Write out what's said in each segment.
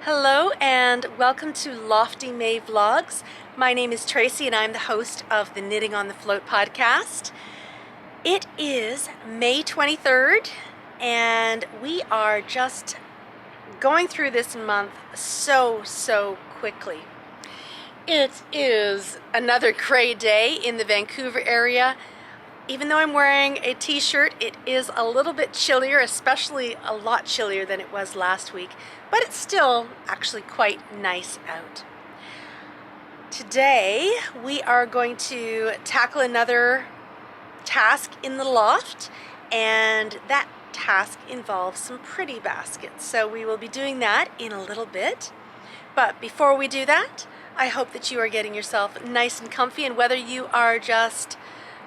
Hello and welcome to Lofty May Vlogs. My name is Tracy and I'm the host of the Knitting on the Float podcast. It is May 23rd and we are just going through this month so quickly. It is another gray day in the Vancouver area. Even though I'm wearing a t-shirt, it is a little bit chillier, especially a lot chillier than it was last week, but it's still actually quite nice out. Today, we are going to tackle another task in the loft, and that task involves some pretty baskets. So we will be doing that in a little bit. But before we do that, I hope that you are getting yourself nice and comfy, and whether you are just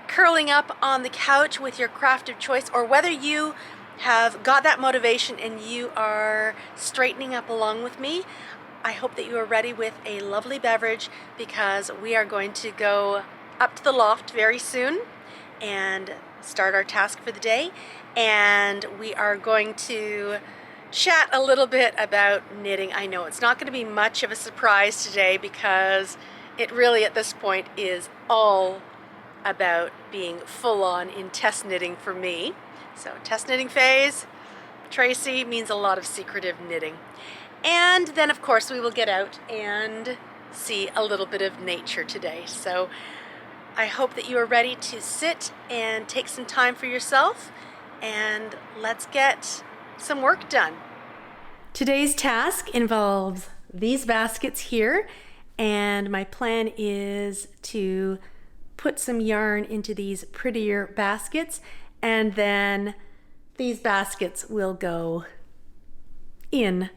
curling up on the couch with your craft of choice, or whether you have got that motivation and you are straightening up along with me, I hope that you are ready with a lovely beverage, because we are going to go up to the loft very soon and start our task for the day, and we are going to chat a little bit about knitting. I know it's not going to be much of a surprise today, because it really at this point is all about being full-on in test knitting for me. So test knitting phase, Tracy, means a lot of secretive knitting. And then of course we will get out and see a little bit of nature today. So I hope that you are ready to sit and take some time for yourself, and let's get some work done. Today's task involves these baskets here, and my plan is to put some yarn into these prettier baskets, and then these baskets will go in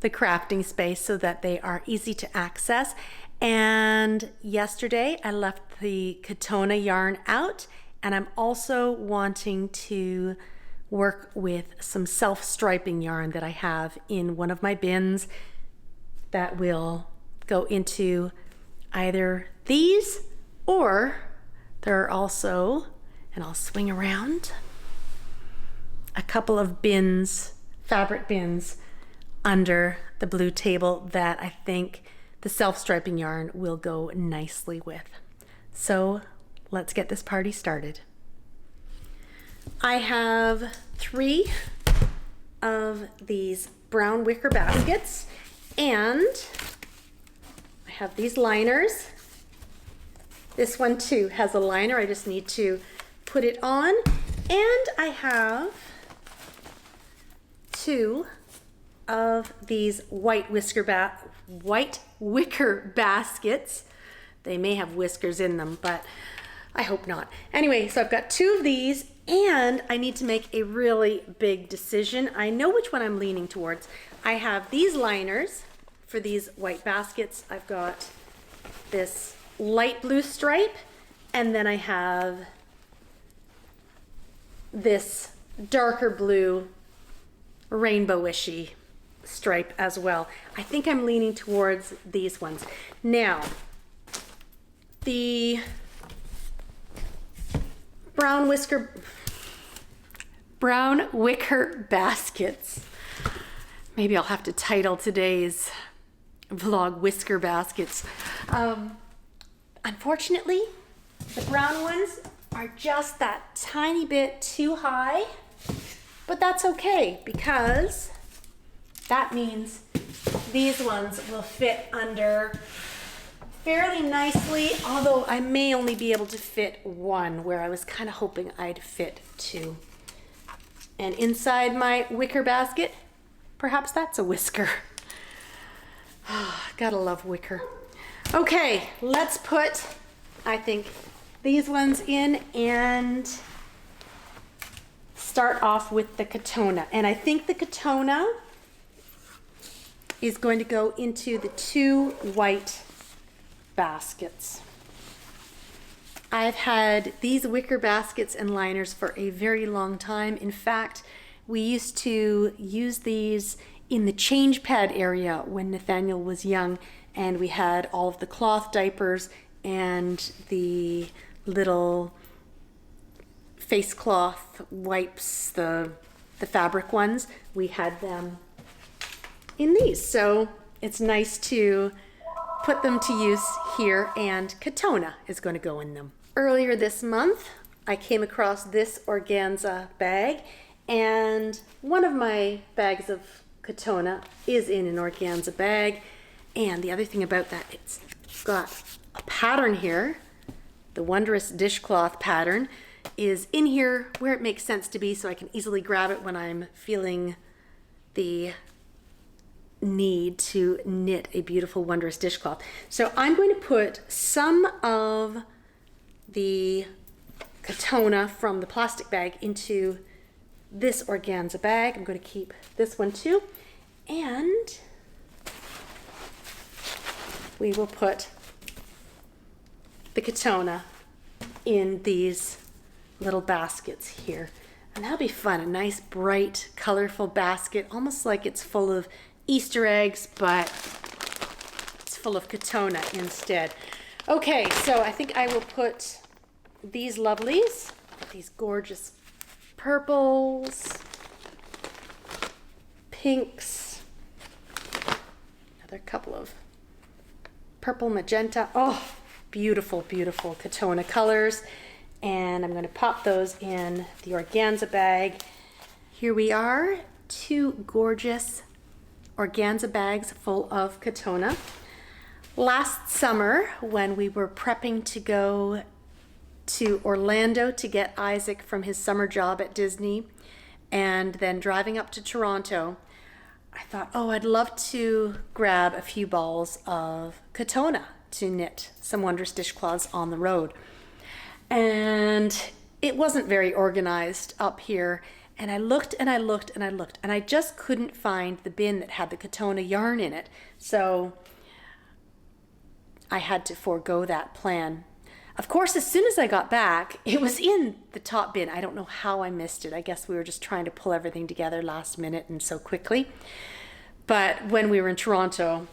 the crafting space so that they are easy to access. And yesterday I left the Katona yarn out, and I'm also wanting to work with some self-striping yarn that I have in one of my bins that will go into either these, or there are also, and I'll swing around, a couple of bins, fabric bins, under the blue table that I think the self-striping yarn will go nicely with. So let's get this party started. I have 3 of these brown wicker baskets, and I have these liners. This one too has a liner. I just need to put it on. And I have 2 of these white wicker baskets. They may have whiskers in them, but I hope not. Anyway, so I've got 2 of these, and I need to make a really big decision. I know which one I'm leaning towards. I have these liners for these white baskets. I've got this light blue stripe, and then I have this darker blue rainbowishy stripe as well. I think I'm leaning towards these ones. Now, the brown wicker baskets. Maybe I'll have to title today's vlog Whisker Baskets. Unfortunately, the brown ones are just that tiny bit too high, but that's okay, because that means these ones will fit under fairly nicely, although I may only be able to fit 1 where I was kind of hoping I'd fit 2. And inside my wicker basket, perhaps that's a whisker. Gotta love wicker. Okay, let's put, I think, these ones in and start off with the Katona. And I think the Katona is going to go into the 2 white baskets. I've had these wicker baskets and liners for a very long time. In fact, we used to use these in the change pad area when Nathaniel was young, and we had all of the cloth diapers and the little face cloth wipes, the fabric ones. We had them in these. So it's nice to put them to use here, and Katona is going to go in them. Earlier this month, I came across this organza bag, and one of my bags of Katona is in an organza bag. And the other thing about that, it's got a pattern here. The wondrous dishcloth pattern is in here where it makes sense to be, so I can easily grab it when I'm feeling the need to knit a beautiful wondrous dishcloth. So I'm going to put some of the Katona from the plastic bag into this organza bag. I'm going to keep this one too, and we will put the Katona in these little baskets here. And that'll be fun, a nice bright colorful basket, almost like it's full of Easter eggs, but it's full of Katona instead. Okay, so I think I will put these lovelies, these gorgeous purples, pinks, another couple of purple, magenta. Oh, beautiful, beautiful Katona colors. And I'm going to pop those in the organza bag. Here we are, 2 gorgeous organza bags full of Katona. Last summer, when we were prepping to go to Orlando to get Isaac from his summer job at Disney, and then driving up to Toronto, I thought, oh, I'd love to grab a few balls of Katona to knit some wondrous dishcloths on the road. And it wasn't very organized up here. And I looked and I looked and I looked, and I just couldn't find the bin that had the Katona yarn in it. So I had to forego that plan. Of course, as soon as I got back, it was in the top bin. I don't know how I missed it. I guess we were just trying to pull everything together last minute and so quickly. But when we were in Toronto,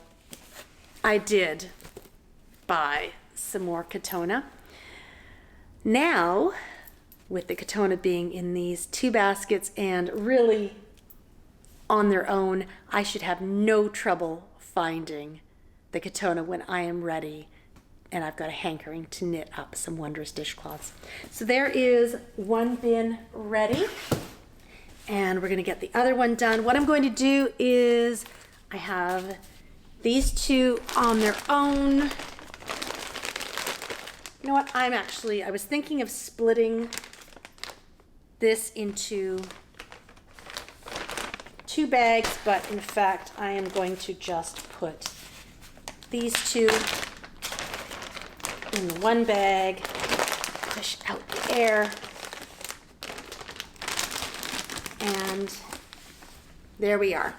I did buy some more Katona. Now, with the Katona being in these 2 baskets and really on their own, I should have no trouble finding the Katona when I am ready and I've got a hankering to knit up some wondrous dishcloths. So there is one bin ready, and we're going to get the other one done. What I'm going to do is I have these 2 on their own. You know what? I was thinking of splitting this into 2 bags, but in fact, I am going to just put these 2 in one bag, push out the air, and there we are.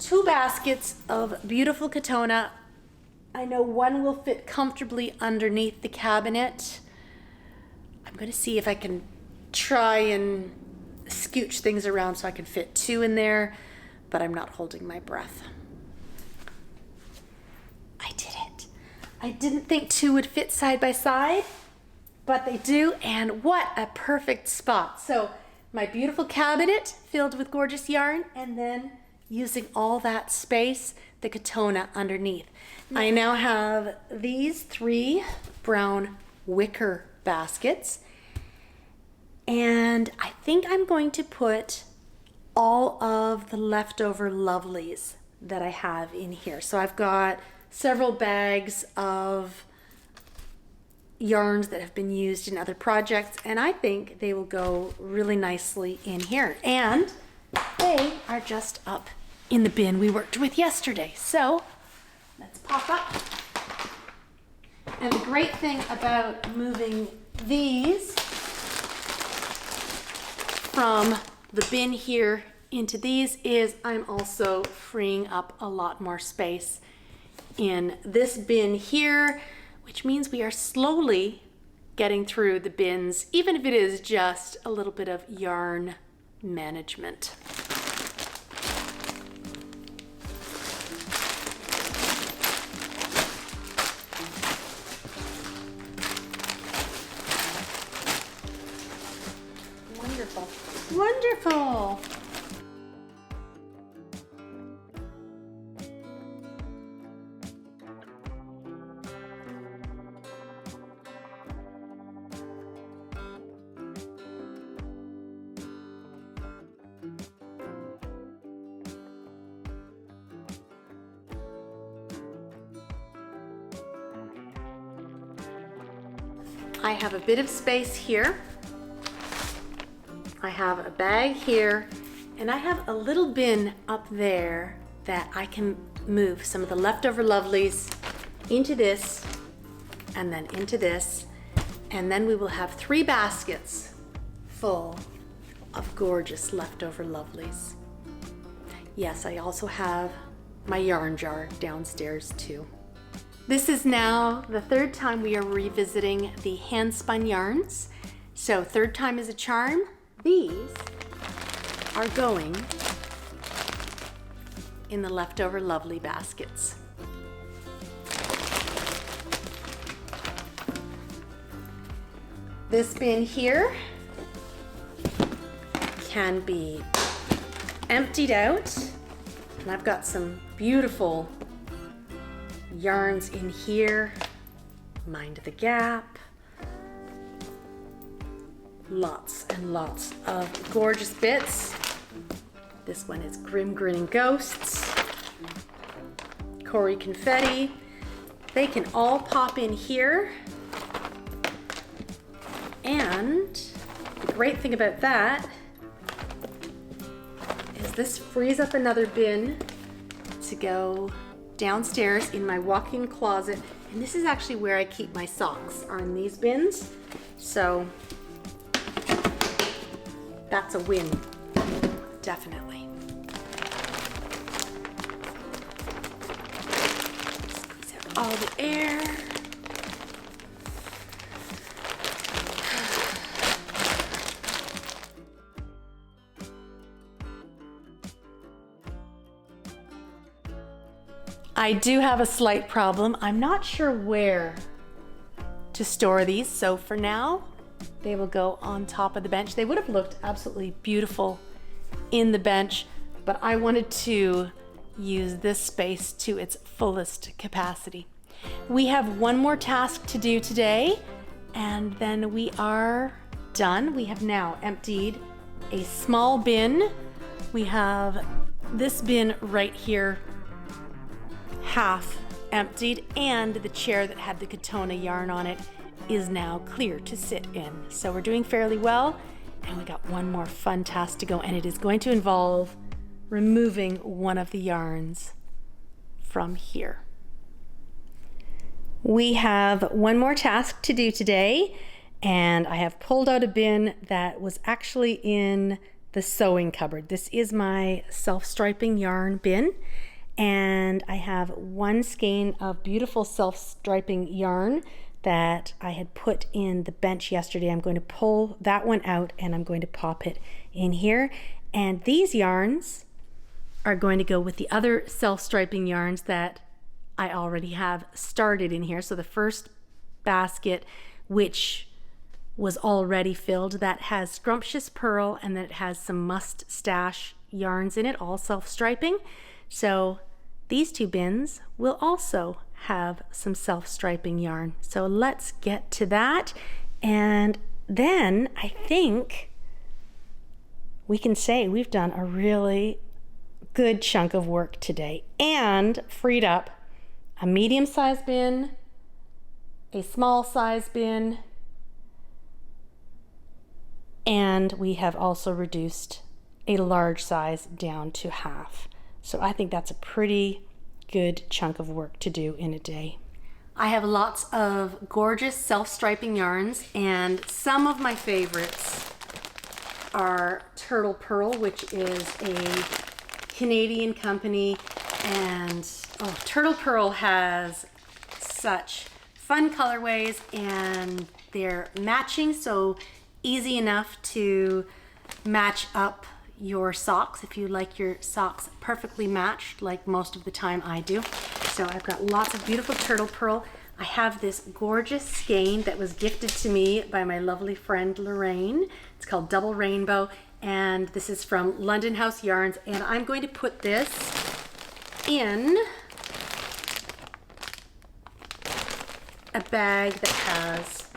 2 baskets of beautiful Katona. I know one will fit comfortably underneath the cabinet. I'm going to see if I can try and scooch things around so I can fit 2 in there, but I'm not holding my breath. I did it. I didn't think 2 would fit side by side, but they do, and what a perfect spot. So my beautiful cabinet filled with gorgeous yarn, and then using all that space, the Katona underneath. I now have these 3 brown wicker baskets, and I think I'm going to put all of the leftover lovelies that I have in here. So I've got several bags of yarns that have been used in other projects, and I think they will go really nicely in here. And they are just up in the bin we worked with yesterday. So let's pop up. And the great thing about moving these from the bin here into these is I'm also freeing up a lot more space in this bin here, which means we are slowly getting through the bins, even if it is just a little bit of yarn management. Wonderful. Wonderful. I have a bit of space here. I have a bag here, and I have a little bin up there that I can move some of the leftover lovelies into this and then into this, and then we will have 3 baskets full of gorgeous leftover lovelies. Yes, I also have my yarn jar downstairs too. This is now the 3rd time we are revisiting the hand spun yarns. So 3rd time is a charm. These are going in the leftover lovely baskets. This bin here can be emptied out, and I've got some beautiful yarns in here. Mind the Gap. Lots and lots of gorgeous bits. This one is Grim Grinning Ghosts, Cory Confetti. They can all pop in here. And the great thing about that is this frees up another bin to go downstairs in my walk-in closet. And this is actually where I keep my socks, are in these bins. So that's a win, definitely. Squeeze out all the air. I do have a slight problem. I'm not sure where to store these, so for now, they will go on top of the bench. They would have looked absolutely beautiful in the bench, but I wanted to use this space to its fullest capacity. We have one more task to do today, and then we are done. We have now emptied a small bin. We have this bin right here, half emptied, and the chair that had the Katona yarn on it is now clear to sit in. So we're doing fairly well, and we got one more fun task to go, and it is going to involve removing one of the yarns from here. We have one more task to do today, and I have pulled out a bin that was actually in the sewing cupboard. This is my self-striping yarn bin, and I have one skein of beautiful self-striping yarn that I had put in the bench yesterday. I'm going to pull that one out and I'm going to pop it in here. And these yarns are going to go with the other self-striping yarns that I already have started in here. So the first basket, which was already filled, that has Scrumptious Pearl, and then it has some Mustache yarns in it, all self-striping. So these 2 bins will also have some self-striping yarn. So let's get to that, and then I think we can say we've done a really good chunk of work today and freed up a medium-sized bin, a small-sized bin, and we have also reduced a large size down to half. So I think that's a pretty good chunk of work to do in a day. I have lots of gorgeous self-striping yarns, and some of my favorites are Turtle Pearl, which is a Canadian company, and Turtle Pearl has such fun colorways, and they're matching, so easy enough to match up your socks if you like your socks perfectly matched, like most of the time I do. So I've got lots of beautiful Turtle Pearl. I have this gorgeous skein that was gifted to me by my lovely friend Lorraine. It's called Double Rainbow, and this is from London House Yarns, and I'm going to put this in a bag that has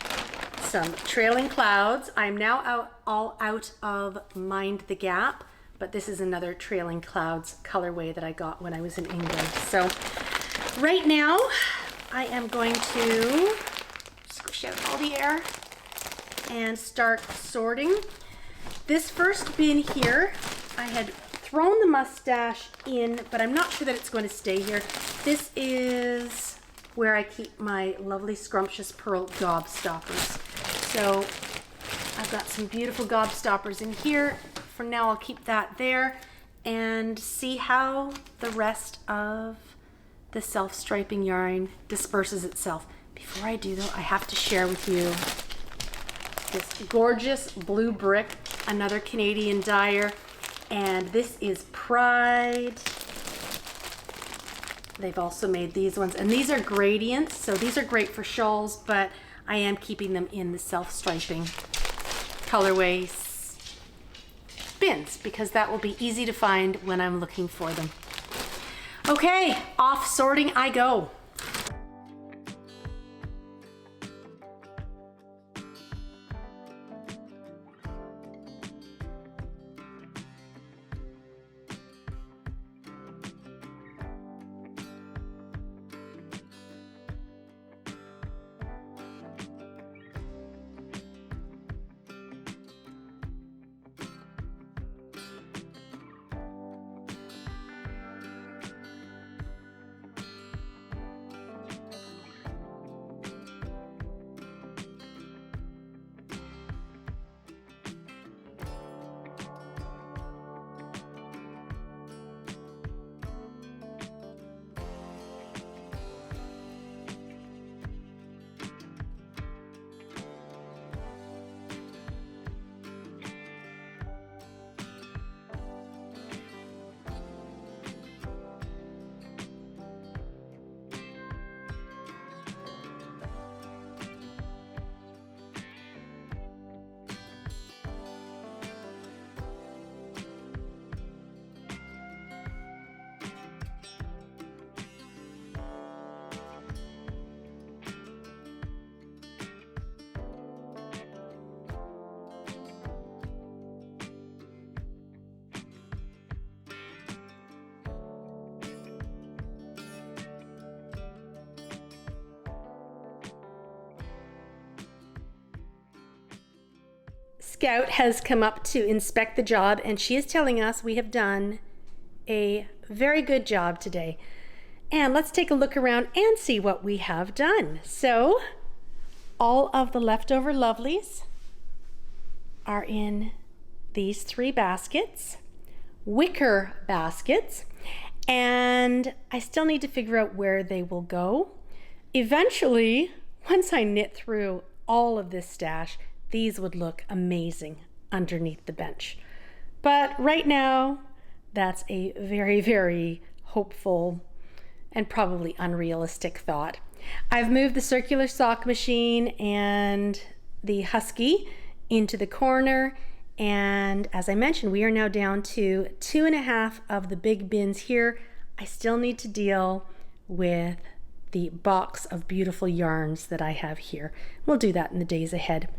some Trailing Clouds. I'm now all out of Mind the Gap, but this is another Trailing Clouds colorway that I got when I was in England. So right now I am going to just go push out all the air and start sorting. This first bin here, I had thrown the mustache in, but I'm not sure that it's going to stay here. This is where I keep my lovely scrumptious pearl gobstoppers. So I've got some beautiful gobstoppers in here. For now, I'll keep that there and see how the rest of the self-striping yarn disperses itself. Before I do though, I have to share with you this gorgeous blue brick, another Canadian dyer, and this is Pride. They've also made these ones, and these are gradients, so these are great for shawls, but I am keeping them in the self-striping colorway bins because that will be easy to find when I'm looking for them. Okay, off sorting I go. Scout has come up to inspect the job, and she is telling us we have done a very good job today. And let's take a look around and see what we have done. So all of the leftover lovelies are in these 3 baskets, wicker baskets, and I still need to figure out where they will go. Eventually, once I knit through all of this stash, these would look amazing underneath the bench. But right now, that's a very, very hopeful and probably unrealistic thought. I've moved the circular sock machine and the husky into the corner, and as I mentioned, we are now down to 2.5 of the big bins here. I still need to deal with the box of beautiful yarns that I have here. We'll do that in the days ahead.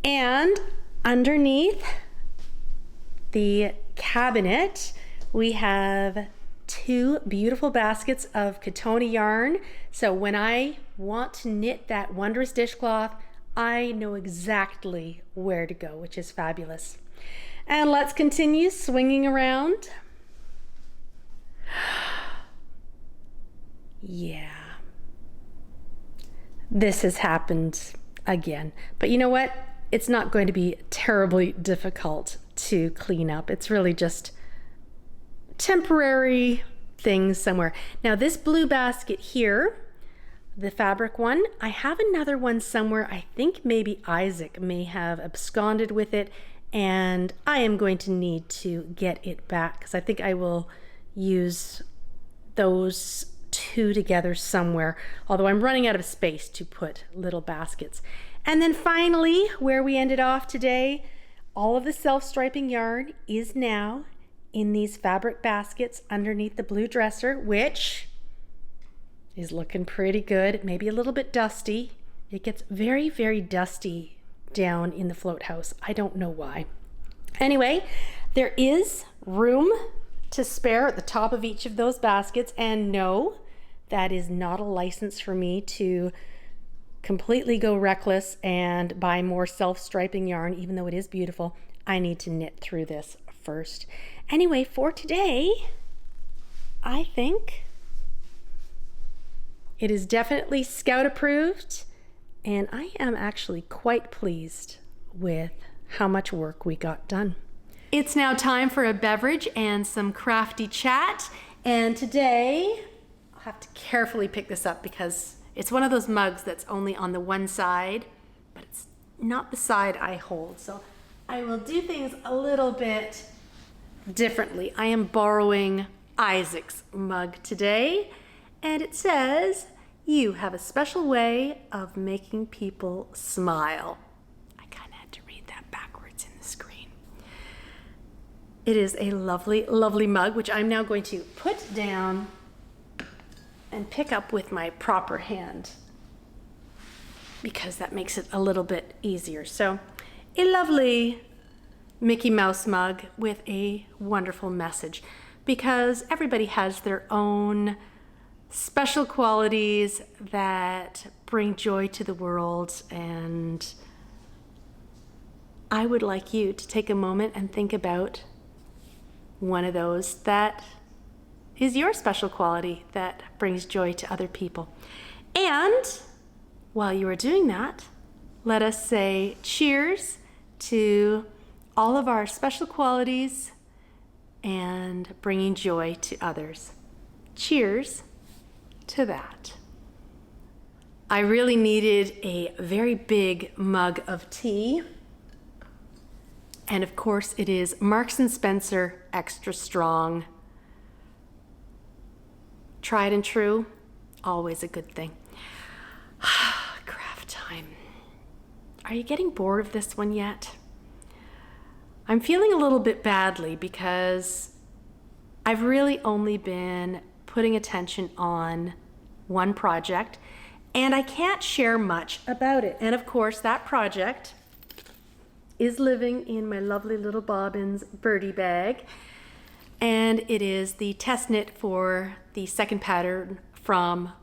And underneath the cabinet, we have 2 beautiful baskets of Katoni yarn. So when I want to knit that wondrous dishcloth, I know exactly where to go, which is fabulous. And let's continue swinging around. Yeah. This has happened again. But you know what? It's not going to be terribly difficult to clean up. It's really just temporary things somewhere. Now this blue basket here, the fabric one, I have another one somewhere. I think maybe Isaac may have absconded with it, and I am going to need to get it back because I think I will use those 2 together somewhere, although I'm running out of space to put little baskets. And then finally, where we ended off today, all of the self-striping yarn is now in these fabric baskets underneath the blue dresser, which is looking pretty good. Maybe a little bit dusty. It gets very, very dusty down in the float house. I don't know why. Anyway, there is room to spare at the top of each of those baskets, and no, that is not a license for me to completely go reckless and buy more self-striping yarn, even though it is beautiful, I need to knit through this first. Anyway, for today, I think it is definitely Scout approved, and I am actually quite pleased with how much work we got done. It's now time for a beverage and some crafty chat, and today I'll have to carefully pick this up because it's one of those mugs that's only on the one side, but it's not the side I hold, so I will do things a little bit differently. I am borrowing Isaac's mug today, and it says, "You have a special way of making people smile." I kind of had to read that backwards in the screen. It is a lovely, lovely mug, which I'm now going to put down and pick up with my proper hand because that makes it a little bit easier. So, a lovely Mickey Mouse mug with a wonderful message, because everybody has their own special qualities that bring joy to the world, and I would like you to take a moment and think about one of those that is your special quality that brings joy to other people. And while you are doing that, let us say cheers to all of our special qualities and bringing joy to others. Cheers to that. I really needed a very big mug of tea. And of course it is Marks & Spencer Extra Strong. Tried and true, always a good thing. Craft time. Are you getting bored of this one yet? I'm feeling a little bit badly because I've really only been putting attention on one project, and I can't share much about it. And of course, that project is living in my lovely little Bobbins birdie bag, and it is the test knit for the second pattern from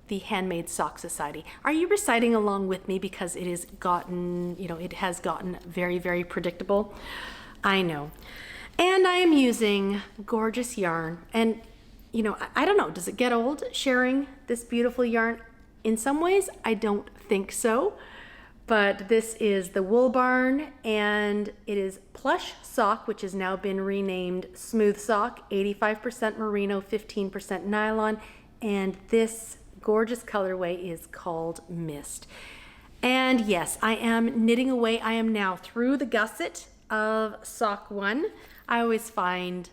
the Handmade Sock Society. Are you reciting along with me because it has gotten, it has gotten very, very predictable? I know. And I am using gorgeous yarn, and I don't know, does it get old sharing this beautiful yarn? In some ways, I don't think so, but this is the Wool Barn, and it is Plush Sock, which has now been renamed Smooth Sock, 85% merino, 15% nylon, and this gorgeous colorway is called Mist. And yes, I am knitting away. I am now through the gusset of sock 1. I always find,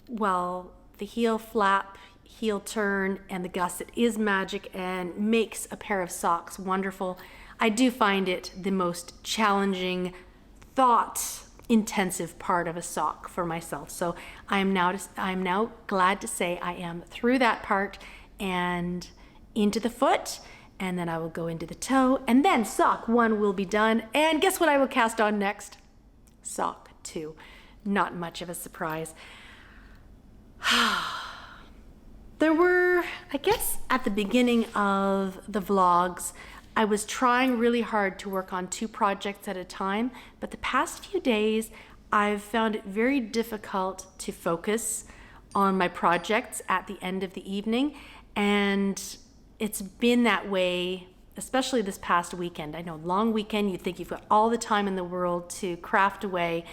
well, the heel flap, heel turn, and the gusset is magic and makes a pair of socks wonderful. I do find it the most challenging, thought-intensive part of a sock for myself. So I'm now glad to say I am through that part and into the foot, and then I will go into the toe, and then sock 1 will be done. And guess what I will cast on next? Sock 2. Not much of a surprise. There were, I guess, at the beginning of the vlogs, I was trying really hard to work on 2 projects at a time, but the past few days, I've found it very difficult to focus on my projects at the end of the evening, and it's been that way, especially this past weekend. I know, long weekend, you think you've got all the time in the world to craft away.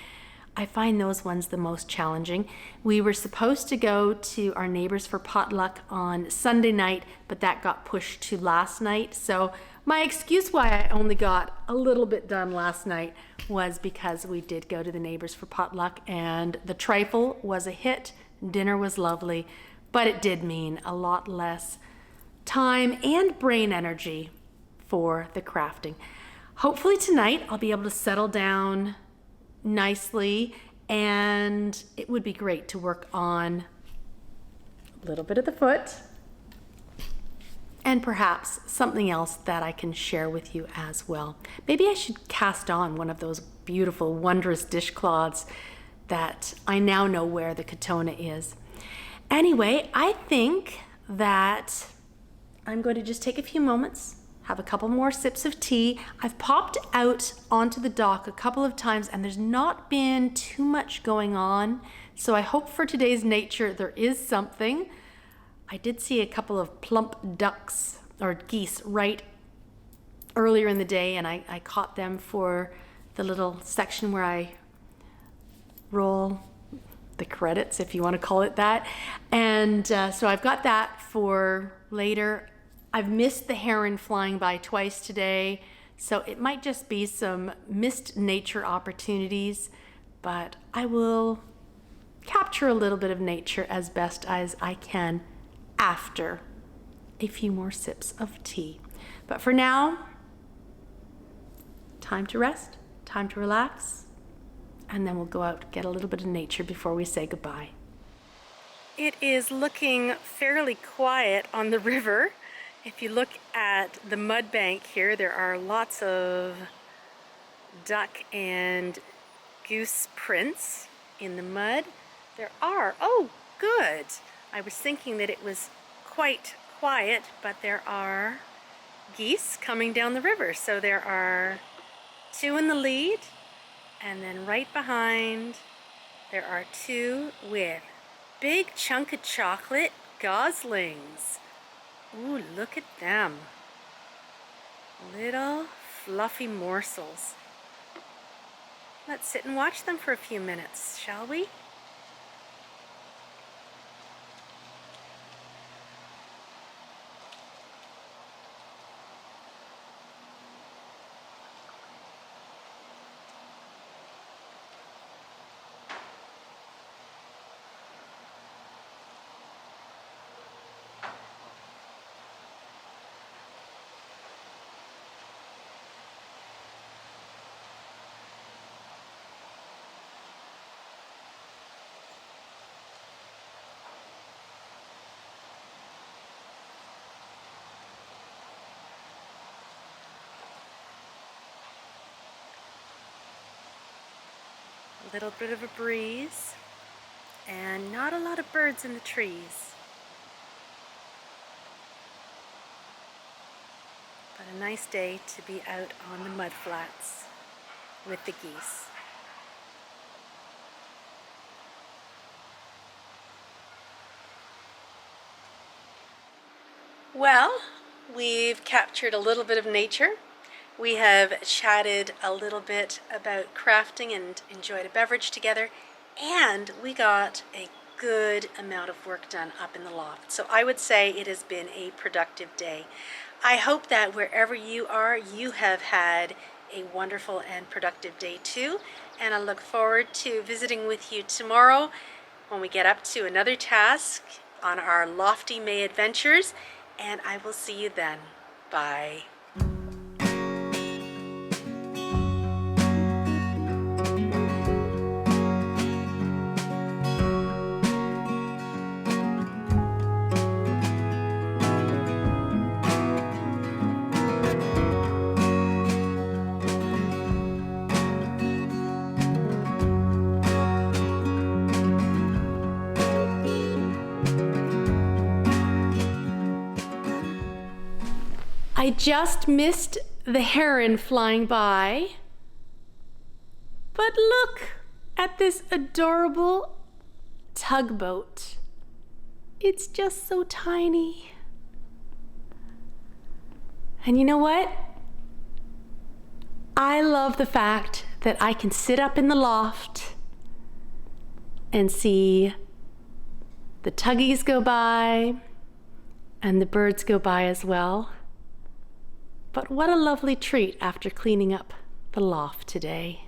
I find those ones the most challenging. We were supposed to go to our neighbors for potluck on Sunday night, but that got pushed to last night. So my excuse why I only got a little bit done last night was because we did go to the neighbors for potluck, and the trifle was a hit. Dinner was lovely, but it did mean a lot less time and brain energy for the crafting. Hopefully tonight I'll be able to settle down nicely, and it would be great to work on a little bit of the foot and perhaps something else that I can share with you as well. Maybe I should cast on one of those beautiful, wondrous dishcloths that I now know where the Katona is. Anyway, I think that I'm going to just take a few moments, have a couple more sips of tea. I've popped out onto the dock a couple of times and there's not been too much going on. So I hope for today's nature there is something. I did see a couple of plump ducks or geese right earlier in the day, and I caught them for the little section where I roll the credits, if you want to call it that. And so I've got that for later. I've missed the heron flying by twice today, so it might just be some missed nature opportunities, but I will capture a little bit of nature as best as I can after a few more sips of tea. But for now, time to rest, time to relax, and then we'll go out, get a little bit of nature before we say goodbye. It is looking fairly quiet on the river. If you look at the mud bank here, there are lots of duck and goose prints in the mud. There are, oh good. I was thinking that it was quite quiet, but there are geese coming down the river. So there are two in the lead, and then right behind there are two with big chunk of chocolate goslings. Ooh, look at them. Little fluffy morsels. Let's sit and watch them for a few minutes, shall we? A little bit of a breeze and not a lot of birds in the trees, but a nice day to be out on the mud flats with the geese. Well, we've captured a little bit of nature. We have chatted a little bit about crafting and enjoyed a beverage together, and we got a good amount of work done up in the loft. So I would say it has been a productive day. I hope that wherever you are, you have had a wonderful and productive day too, and I look forward to visiting with you tomorrow when we get up to another task on our lofty May adventures, and I will see you then. Bye. I just missed the heron flying by, but look at this adorable tugboat. It's just so tiny. And you know what? I love the fact that I can sit up in the loft and see the tuggies go by and the birds go by as well. But what a lovely treat after cleaning up the loft today.